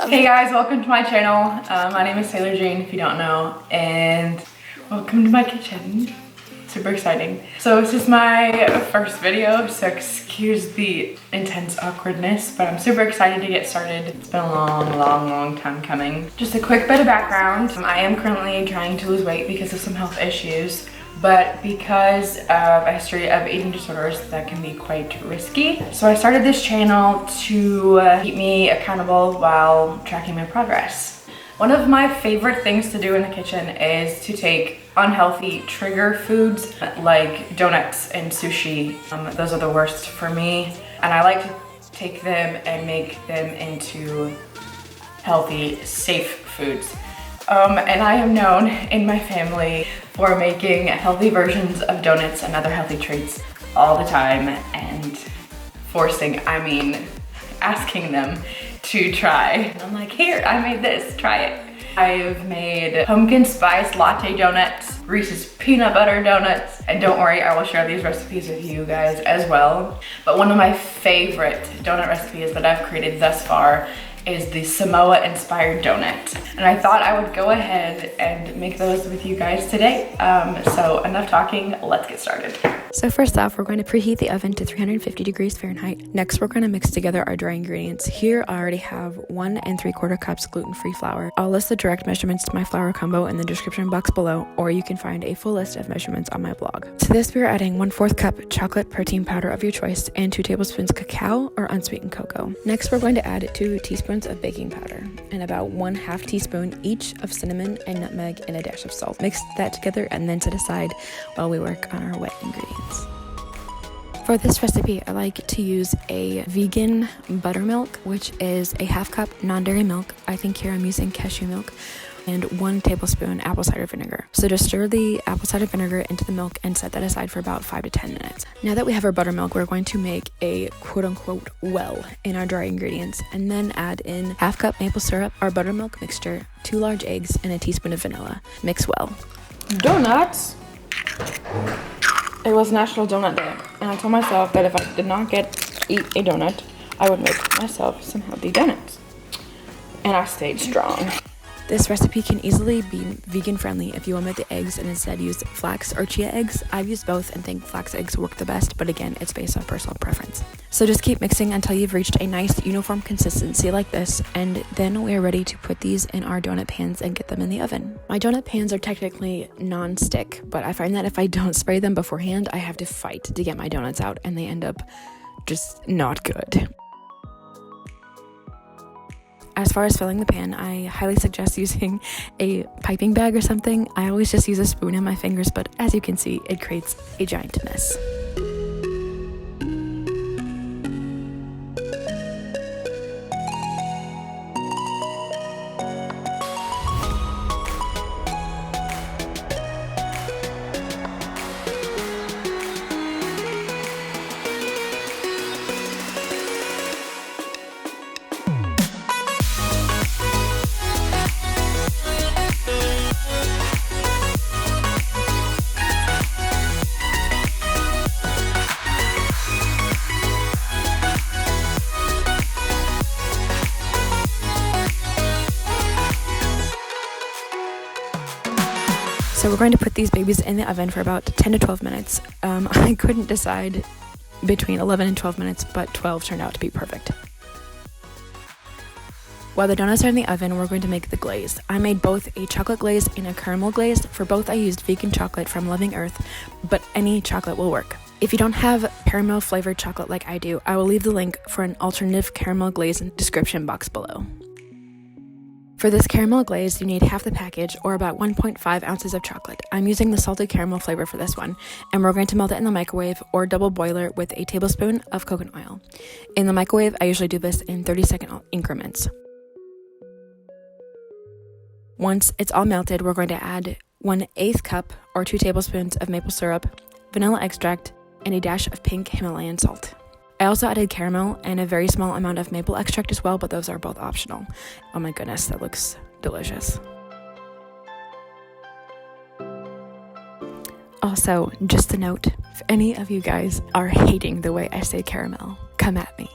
Hey guys, welcome to my channel. My name is Taylor Jane, if you don't know, and welcome to my kitchen. Super exciting. So this is my first video, so excuse the intense awkwardness, but I'm super excited to get started. It's been a long time coming. Just a quick bit of background. I am currently trying to lose weight because of some health issues, but because of a history of eating disorders that can be quite risky. So I started this channel to keep me accountable while tracking my progress. One of my favorite things to do in the kitchen is to take unhealthy trigger foods like donuts and sushi. Those are the worst for me. And I like to take them and make them into healthy, safe foods. And I am known in my family for making healthy versions of donuts and other healthy treats all the time and asking them to try. And I'm like, here, I made this, try it. I've made pumpkin spice latte donuts, Reese's peanut butter donuts, and don't worry, I will share these recipes with you guys as well. But one of my favorite donut recipes that I've created thus far is the Somoa-inspired donut. And I thought I would go ahead and make those with you guys today. So enough talking, let's get started. So first off, we're going to preheat the oven to 350 degrees Fahrenheit. Next, we're going to mix together our dry ingredients. Here, I already have 1 3/4 cups gluten-free flour. I'll list the direct measurements to my flour combo in the description box below, or you can find a full list of measurements on my blog. To this, we are adding 1/4 cup chocolate protein powder of your choice and 2 tablespoons cacao or unsweetened cocoa. Next, we're going to add 2 teaspoons of baking powder and about 1/2 teaspoon each of cinnamon and nutmeg and a dash of salt. Mix that together and then set aside while we work on our wet ingredients. For this recipe, I like to use a vegan buttermilk, which is a 1/2 cup non-dairy milk. I think here I'm using cashew milk, and 1 tablespoon apple cider vinegar. So just stir the apple cider vinegar into the milk and set that aside for about 5 to 10 minutes. Now that we have our buttermilk, we're going to make a quote-unquote well in our dry ingredients, and then add in 1/2 cup maple syrup, our buttermilk mixture, 2 large eggs, and a teaspoon of vanilla. Mix well. Donuts. It was National Donut Day, and I told myself that if I did not eat a donut, I would make myself some healthy donuts. And I stayed strong. This recipe can easily be vegan friendly if you omit the eggs and instead use flax or chia eggs. I've used both and think flax eggs work the best, but again, it's based on personal preference. So just keep mixing until you've reached a nice uniform consistency like this, and then we are ready to put these in our donut pans and get them in the oven. My donut pans are technically non-stick, but I find that if I don't spray them beforehand, I have to fight to get my donuts out, and they end up just not good. As far as filling the pan, I highly suggest using a piping bag or something. I always just use a spoon in my fingers, but as you can see, it creates a giant mess. So we're going to put these babies in the oven for about 10 to 12 minutes. I couldn't decide between 11 and 12 minutes, but 12 turned out to be perfect. While the donuts are in the oven, we're going to make the glaze. I made both a chocolate glaze and a caramel glaze. For both, I used vegan chocolate from Loving Earth, but any chocolate will work. If you don't have caramel flavored chocolate like I do, I will leave the link for an alternative caramel glaze in the description box below. For this caramel glaze, you need half the package, or about 1.5 ounces of chocolate. I'm using the salted caramel flavor for this one, and we're going to melt it in the microwave or double boiler with a tablespoon of coconut oil. In the microwave, I usually do this in 30-second increments. Once it's all melted, we're going to add 1/8 cup or 2 tablespoons of maple syrup, vanilla extract, and a dash of pink Himalayan salt. I also added caramel and a very small amount of maple extract as well, but those are both optional. Oh my goodness, that looks delicious. Also, just a note, if any of you guys are hating the way I say caramel, come at me.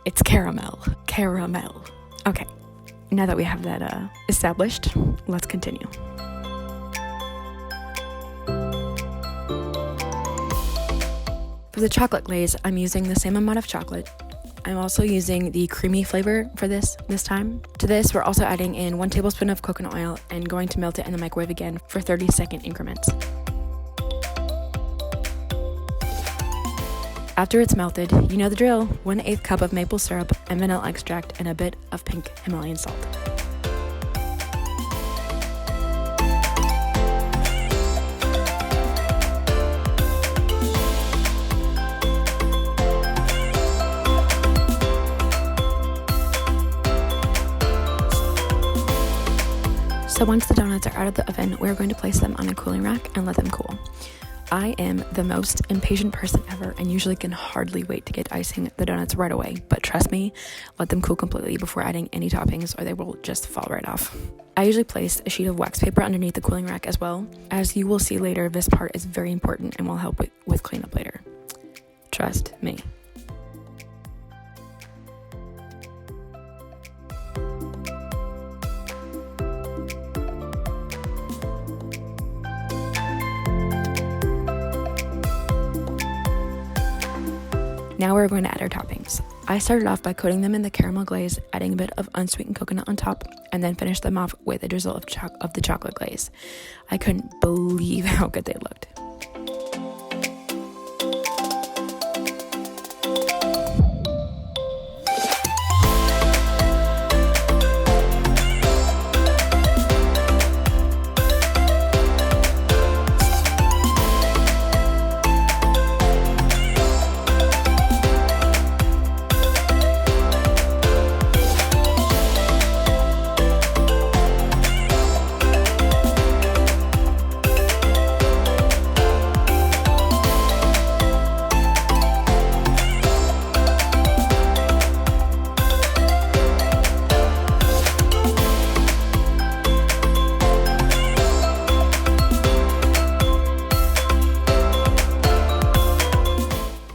It's caramel. Caramel. Okay, Now that we have that established, let's continue. For the chocolate glaze, I'm using the same amount of chocolate. I'm also using the creamy flavor for this time. To this, we're also adding in 1 tablespoon of coconut oil and going to melt it in the microwave again for 30-second increments. After it's melted, you know the drill, 1/8 cup of maple syrup and vanilla extract and a bit of pink Himalayan salt. So once the donuts are out of the oven, we're going to place them on a cooling rack and let them cool. I am the most impatient person ever and usually can hardly wait to get icing the donuts right away, but trust me, let them cool completely before adding any toppings or they will just fall right off. I usually place a sheet of wax paper underneath the cooling rack as well. As you will see later, this part is very important and will help with cleanup later. Trust me. Now we're going to add our toppings. I started off by coating them in the caramel glaze, adding a bit of unsweetened coconut on top, and then finished them off with a drizzle of the chocolate glaze. I couldn't believe how good they looked.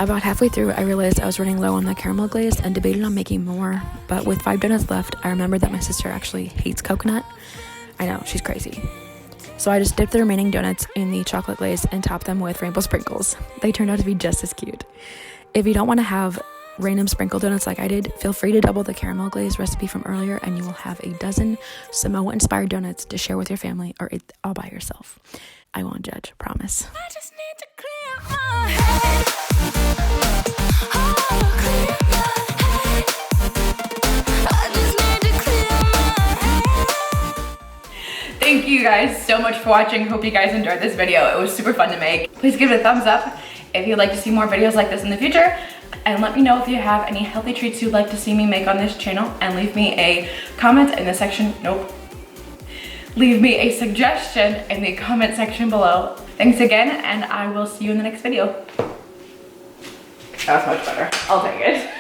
About halfway through, I realized I was running low on the caramel glaze and debated on making more, but with 5 donuts left, I remembered that my sister actually hates coconut. I know, she's crazy. So I just dipped the remaining donuts in the chocolate glaze and topped them with rainbow sprinkles. They turned out to be just as cute. If you don't want to have random sprinkle donuts like I did, feel free to double the caramel glaze recipe from earlier and you will have a dozen Somoa-inspired donuts to share with your family or eat all by yourself. I won't judge, promise. I just need to clear my head. Thank you guys so much for watching. Hope you guys enjoyed this video. It was super fun to make. Please give it a thumbs up if you'd like to see more videos like this in the future. And let me know if you have any healthy treats you'd like to see me make on this channel. And leave me a comment in the section, leave me a suggestion in the comment section below. Thanks again, and I will see you in the next video. That was much better. I'll take it.